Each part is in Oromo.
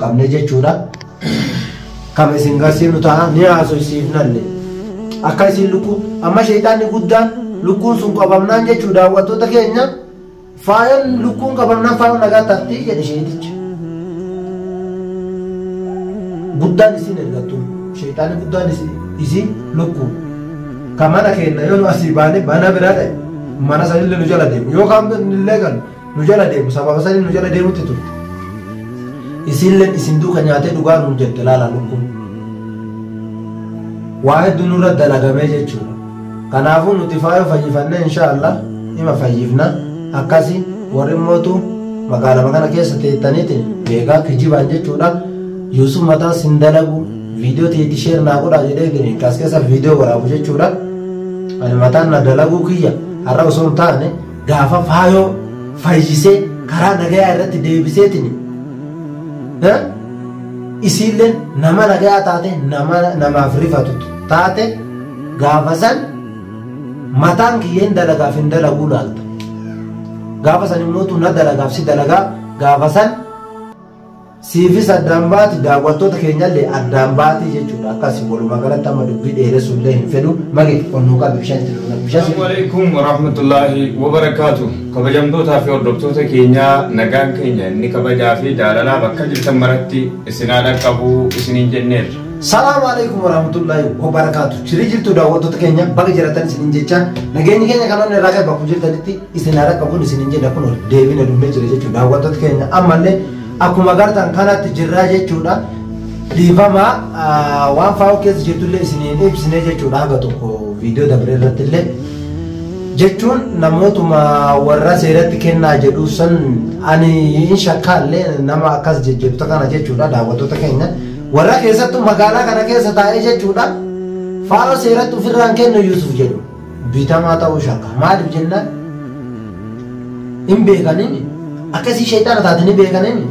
qabne jechuudha. Kam isin garsiifnu ta'a ni haasofsiifnallee akka isin lukkuu amma shayxaanni guddaan lukkuun sun qabamnaan jechuudha. Daawwattoota keenya faayan lukkuun qabamnaan faayan nagaa taatee jedhe shayxicha guddaan isin ergattu shayxaanni guddaan isin lukkuu kamana keenya yoo asii baane bana biraa ta'e mana sanillee nu jala deemu yookaan illee galu nu jala deemu sababa sanillee nu jala deemutti ture. Isinleen isin duuka nyaatee dhugaa nuun jette laala lukkuun waa hedduu nurra dalagamee jechuudha. Kanaafuu nuti faayoo fayyifannee inshaallah ima fayyifna akkasi warri mootu magaalaa kana keessa teettaniitiin beekaa kijibaan jechuudha. Yusuf mataan sin dalagu viidiyoo teetti sheer naa godhaa jedhee kaas keessa viidiyoo waraabu jechuudha. Ani mataan na dalaguu kiyya har'a osoo hin taane gaafa faayoo fayyisee karaa nagayaa irratti deebiseetiin isilleen nama nagayaa taate namaaf rifatu taate gaafa san mataan kiyyeen dalagaaf hin dalaguu laalta. Gaafa san immoo na dalagaaf si dalagaa gaafa san siifis addaan baati daawwattoota keenyallee addaan baati jechuudha. Akkasii walumaa galatti amma dubbii dheeressuullee hin fedhu magi onnuu qabi bishaan itti dhugna. Assalamu alaikum warahmatullahi wabarakatuh. Kabajamtootaa fi hordoftoota keenyaa nagaan keenya inni kabajaa fi jaalalaa bakka jirtan maratti isinaa dhaqqabu isiniin jenneerra. Assalamu alaikum warahmatullahi wabarakatuh. Shirii jirtu daawwattoota keenya bakka jiratan isiniin jecha nageenyi keenya kan onni irraa bakka jirtanitti isinaa dhaqqabuun isiniin jenna kun deebina dummee jira jechuudha. Daawwattoota keenya ammallee akkuma gartan kanatti jirraa jechuudha. Dhiifama waan faayoo keessa jirtullee isiniin ibsine jechuudha. Haga tokko viidiyoo dabree irratti illee jechuun namootuma warra seeratti kennaa jedhu san ani hin shakkaallee nama akkas jejjeebta kana jechuudha. Daawwattoota keenya warra keessattuu magaalaa kana keessa taa'ee jechuudha. Faayoo seeratti ofirraan kennu Yusuf jedhu bitamaa ta'uu shakka. Maaliif jennaan hin beekaniin akkasii shayxaana taate ni beekaniin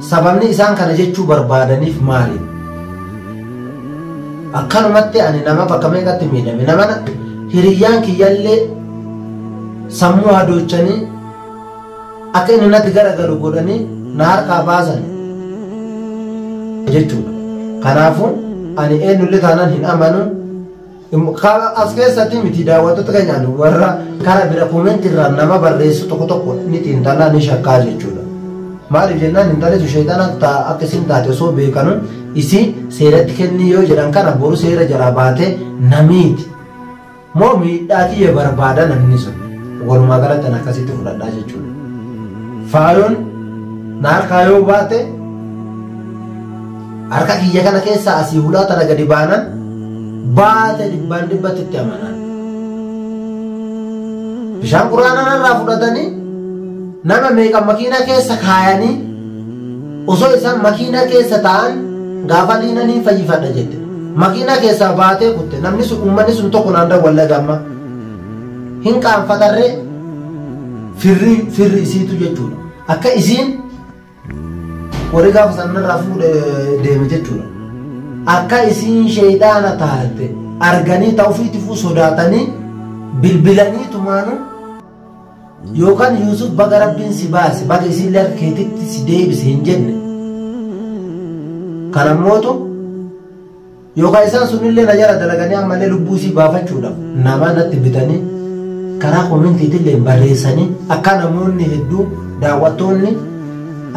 sababni isaan kana jechuu barbaadaniif maali? Akkanumatti ani nama bakka meeqatti miidhame nama hiriyyaan kiyyallee sammuu haadoochanii akka inni natti garagalu godhanii na harkaa baasan jechuudha. Kanaafuu ani eenyullee taanaan hin amanu. As keessatti miti daawwattoota keenyaan warra karaa bira koomentirraa nama barreessu tokko tokko ni xiinxalaa ni shakkaa jechuudha. Maaliif jennaan intalli shayxaana akka isin taate osoo beekanu isi seeratti kenni yoo jedhan kana boru seera jalaa baatee namiiti moo miidhaa kiyya barbaada namni sun walumaa galatti akkasitti fudhadhaa jechuudha. Faayoon na harkaa yoo baate harka kiyya kana keessa asii hulaa tana gadi baanan baate dhibbaan dhibbatti itti amanan. Bishaan quraanaa irraa fudhatanii nama meeqa makiina keessa kaayanii osoo isaan makiina keessa ta'an gaafa liinanii fayyifadha jette makiina keessaa baatee kutte namni sun uummanni sun tokko naannoo walla gamma hin qaanfatarree firri isiitu jechuudha. Akka isiin warri gaafa sanarraa fuudhee deeme jechuudha. Akka isiin shayxaana taate arganii ta'uufiitti fuu sodaatanii bilbilanii tumaanu yookaan Yusuf baga rabbiin si baase baga isin harka keetitti si deebise hin jenne. Kanammootu yookaan isaan sunillee na jala dalaganii ammallee lubbuu isii baafachuudhaaf nama natti bitanii karaa koomentiitillee barreessanii akka namoonni hedduu daawwattoonni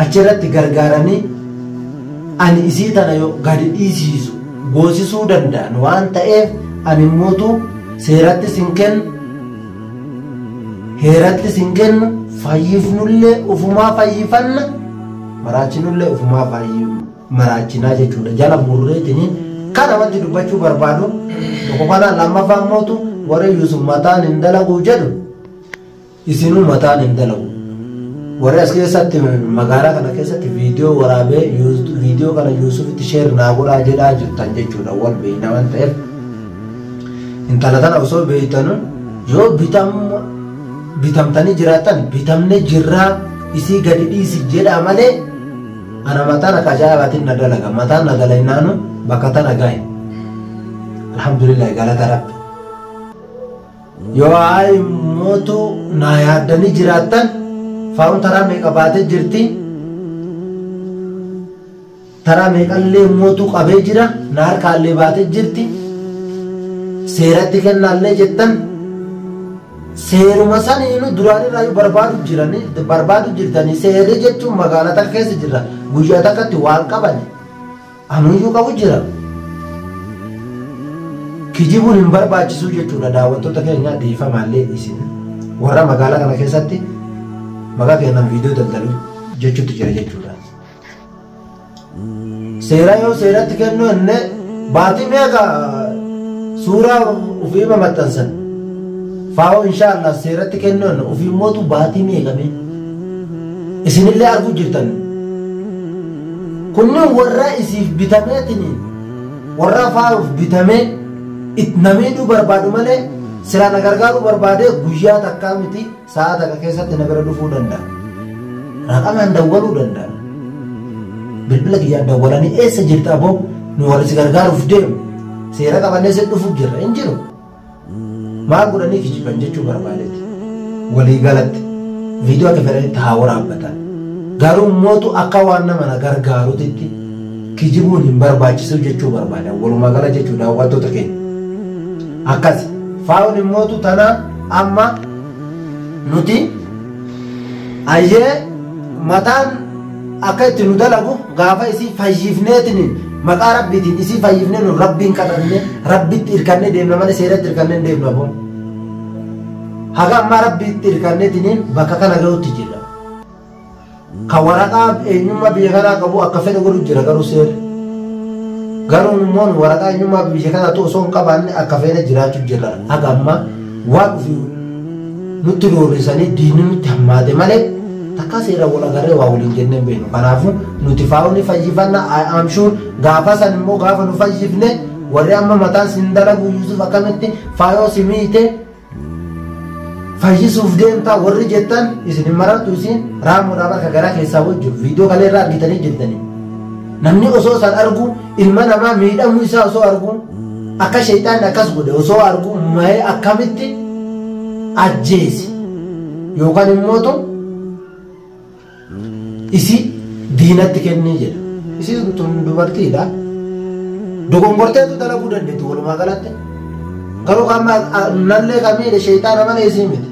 achirratti gargaaranii ani isii tana gadi dhiisisu goosisuu danda'an waan ta'eef ani mootu seeratti sin kennu heeratti sin kennu fayyifnullee ufumaa fayyifanna maraachinullee ufumaa maraachinaa jechuudha. Jala murreetiniin kana wanti dubbachuu barbaadu tokko kana lammaffaan mootu warra Yusuf mataan hin dalagu jedhu isinuu mataan hin dalagu. Warri as keessatti magaalaa kana keessatti viidiyoo waraabee viidiyoo kana Yusufitti sheer naa godhaa jedhaa jirtan jechuudha. Wal beeyna waan ta'eef intala tana osoo beeytanu yoo bitamtanii jiraatan bitamne jirraa isii gadi dhiisi jedhaa malee ana mataan akka ajaa'ibaatiin na dalaga mataan na dalaynaanu bakka tana gahe alhamdulillah galata rabbi. Yoo ay mootu na yaaddanii jiraatan faa'uun taraa meeqa baatee jirti taraa meeqallee mootuu qabee jira na harkaallee baatee jirti seeratti kennaallee jettan seeruma saniinu duraanirraa barbaadu jirtanii seerri jechuun magaalaa takka keessa jirra guyyaa takkatti waan qabani anuyyuu qabu jira kijibuun hin barbaachisuu jechuudha daawwattoota keenya dhiifamaallee isin warra magaalaa kana keessatti maqaa keenan viidiyoo daldalu jechuutti jira jechuudha seera yoo seeratti kennu inni baatii meeqa suuraa ofii maxxansan faa'oo inshaallah seeratti kennu ofii mootu baatii meeqame isinillee arguu jirtan kunniin warra isiif bitameetini warra faa'uuf bitamee namiidhuu barbaadu malee siraan na gargaaruu barbaadee guyyaa takkaa miti sa'a takka keessatti na bira dhufuu danda'a raqamaan dawwaluu danda'a bilbila kiyyaan dawwalanii eessa jirta aboo nu warri si gargaaruuf deemu seera qabannee si dhufuuf jirra hin jiru maal godhanii kijiban jechuu barbaadeeti walii galatti viidiyoo akka fedhanitti haa waraabbatan garuu mootu akka waan nama na gargaaruutitti kijibuun hin barbaachisu jechuu barbaadan walumaa gala jechuu daawwattoota keenya akkas faa'uun immootu tanaa amma nuti ayyee mataan akka itti nu dalagu gaafa isii fayyifneetiin maqaa rabbiitiin isii fayyifnee nu rabbiin kadhanne rabbitti hirkannee deemna malee seeratti hirkannee deemna boon haga ammaa rabbitti hirkanneetiin bakka kana ga'utti jira kan waraqaa eenyummaa biyya kanaa qabu akka fedhe godhu jira garuu seerri garuu immoo waraqaa eenyummaa biyya kanaa osoo hin qabaanne akka fedhe jiraachuu jira haga ammaa waan ofii nutti roorrisanii diinni nutti hammaate malee takka seera wal agarree waa waliin jennee beeknu kanaafuu nuti faa'uun fayyifanna amshuun gaafa san immoo gaafa nu fayyifne warri amma mataan sin dalagu Yusuf akkamitti faayoo si miite fayyisuuf deemtaa warri jettan isin marartu isin raamuudhaaf akka garaa keessaa wajjiru viidiyoo kalee irraa argitanii jirtanii namni osoo san argu ilma namaa miidhamuu isaa osoo argu akka sheeyxaanni akkas godhe osoo argu mahee akkamitti ajjeesi yookaan immootu isi diinatti kennii jedha isi tun dubartiidha dogongorteetu dalaguu dandeetti walumaa galatti garuu nallee kamiidha sheeyxaana malee isii miti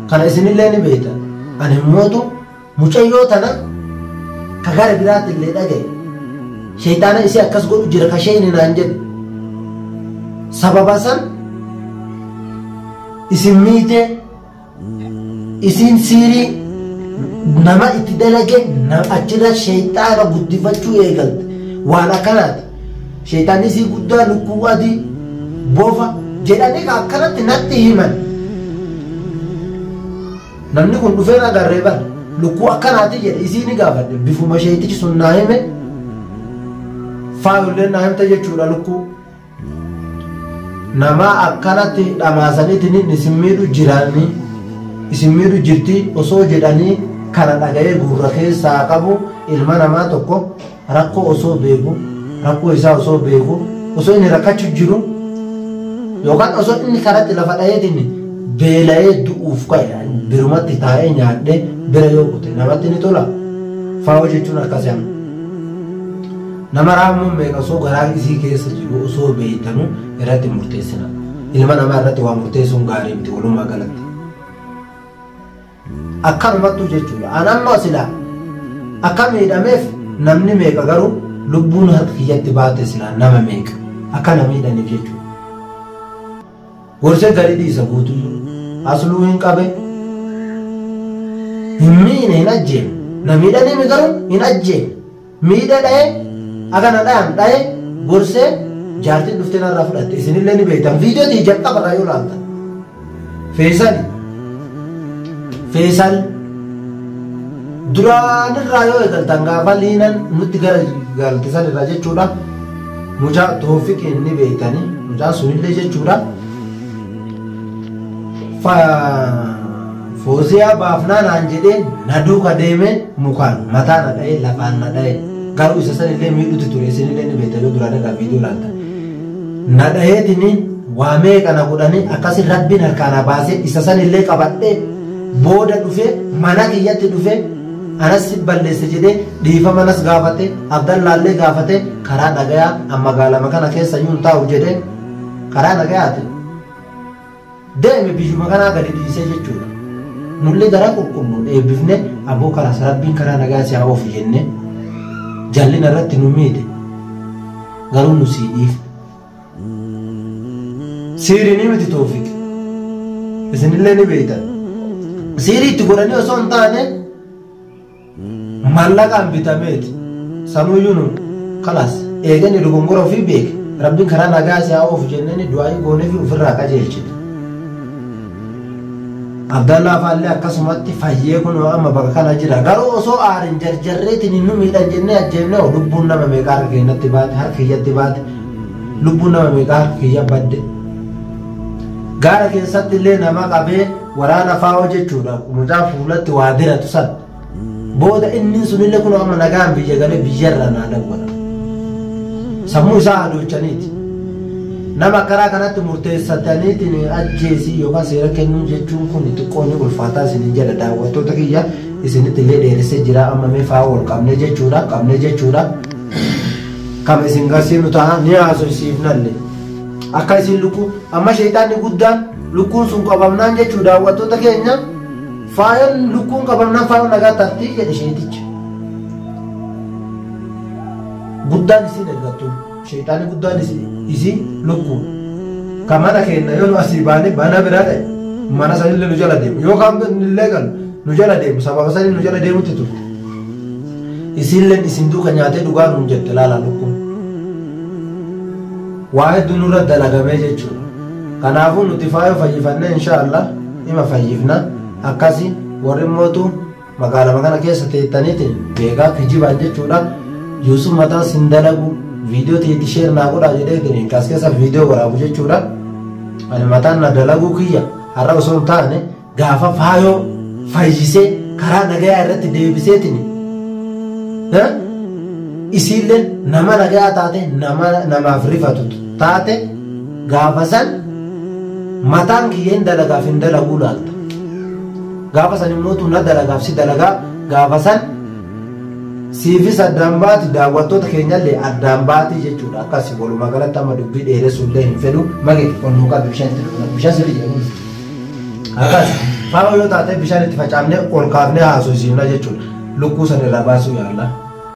kana isinillee ni beektan ani immootu mucayyoo tana ka gara biraatti illee dhagaye sheeyxaana isii akkas godhu jira ka sheeyni naan jedhu sababa san isin miitee isin siirii nama itti dalage achirra sheeyxaana guddifachuu eegalte waan akkanaati sheeyxaanni isii guddaa lukkuu adii bofa jedhanii akkanatti natti himan namni kun dhufee agarree bara lukkuu akkanaati jedhe isii ni gaafadhe bifuma sheeyxichi sun naa hime faayollee naa himte jechuudha lukkuu nama akkanatti dhamaasaniitiin isin miidhu jiraanii isin miidhu jirti osoo jedhanii kana dhaga'ee gurra keessaa qabu ilma namaa tokko rakkoo osoo beeku rakkoo isaa osoo beeku osoo inni rakkachuu jiru yookaan osoo inni karatti lafa dhayeetiin beela'ee du'uuf ka'e birumatti taa'ee nyaadhee bira yoo kute namatti ni tola faa'oo jechuun akkas yaama nama raamuun meeqa osoo garaa isii keessa jiru osoo beeytanu irratti murteessina ilma namaa irratti waa murteessuun gaarii miti walumaa galatti akkanumattuu jechuudha an amma silaa akka miidhameef namni meeqa garuu lubbuun harka kiyyatti baate silaa nama meeqa akka na miidhaniif jechuudha gorsee gadi dhiisa guutuu asluu hin qabe hin miine hin ajjeene na miidhaniimi garuu hin ajjeene miidha dha'ee agana dha'an dha'ee gorsee jaartiin dhuftee narraa fudhatte isinillee ni beektan viidiyootii jalqabarraa yoo laaltan feesal duraanirraa yoo eegaltan gaafa liinan nutti gara galtisan irraa jechuudha mucaa toofiqiin ni beektanii mucaa sunillee jechuudha Fooziyaa baafnaan aan jedheen na duuka deeme mukaan mataa na dha'e lafaan na dha'e garuu isa sanillee miidhuti ture isinillee ni beektan yoo duraan irraa viidiyoo laaltan na dha'eetiniin waa meeqa na godhanii akkasii rabbiin harkaana baasee isa sanillee qabadhee booda dhufee mana kiyyatti dhufee anas balleesse jedhee dhiifama nas gaafate Abdallaallee gaafate karaa dhagayaa amma magaalaa kana keessa yuun taa'u jedhee karaa dhagayaati deeme biyyuma kanaa gadi dhiisee jechuudha. Nullee garaa qulqulluun eebbifne aboo karaa rabbiin karaa dhagayaa si haa oofu jenne jallina irratti nu miidhe garuu nu siidhiif siirii ni miti Toofiq isinillee ni beektan siirii itti godhanii osoo hin taane mallaqaan bitameeti sanuuyyuu nu kalaas eegani dogongora ofii beeke rabbiin karaa nagaa si haa oofu jenneen du'aa goonee fi ofirraa qajeelchite. Abdallaa faallee akkasumatti fayyee kun amma bakka kana jira garuu osoo aarin jarjarreetiin nu miidhan jennee ajjeefne lubbuun nama meeqaa harka keenyatti baate harka kiyyatti baate lubbuun nama meeqaa harka kiyya badde gaara keessatti illee nama qabee waraana faa'oo jechuudha mucaa fuulatti waa diratu san booda inni sunillee kun amma nagaan biyya galee biyyarra naa dawwala sammuu isaa haadhochaniiti nama karaa kanatti murteessataniitiin ajjeesii yookaan seera kennuun jechuun kun xiqqoo ni ulfaataa isinin jedha daawwattoota kiyya isinitti illee dheeressee jira amma mee faa'oo ol qabnee jechuudha kama isin garsiifnu ta'a ni haasofsiifnallee akka isin lukkuu amma sheexaanni guddaan lukkuun sun qabamnaan jechuudha daawwattoota keenya faayoon lukkuun qabamnaan faayoon nagaa tartii jedhe sheeticha guddaan isin ergattu sheexaanni guddaan isin lukkuun kamana kenna yoo asii baane bana biraa ta'e mana sanillee nu jala deemu yookaan illee galu nu jala deemu sababa sanii nu jala deemutti ture isinleen isin duuka nyaatee dhugaa nuun jette laala lukkuun waa hedduu nurra dalagamee jechuudha. Kanaafuu nuti faayoo fayyifannee inshaallah ima fayyifna akkasi warri mootu magaalaa kana keessa teettaniitiin beekaa kijibaan jechuudha. Yusuf mataan sin dalagu viidiyoo teetti sheer naa godhaa jedhee kaas keessa viidiyoo waraabu jechuudha. Ani mataan na dalaguu kiyya har'a osoo hin taane gaafa faayoo fayyisee karaa nagayaa irratti deebiseetiin isiilleen nama nagayaa taate namaaf rifatu taate gaafa san mataan kiyyeen dalagaaf hin dalaguu laalta gaafa san immoo tu na dalagaaf si dalagaa gaafa san siifis addaan baati daawwattoota keenyallee addaan baati jechuudha akkasi walumaa galatti amma dubbii dheeressuullee hin fedhu maqee qonnuu qabu bishaan sirrii jedhamu akkas faama yoo taate bishaan itti facaafnee ol kaafnee haasofsiifna jechuudha lukkuu san irraa baasuu yaalla.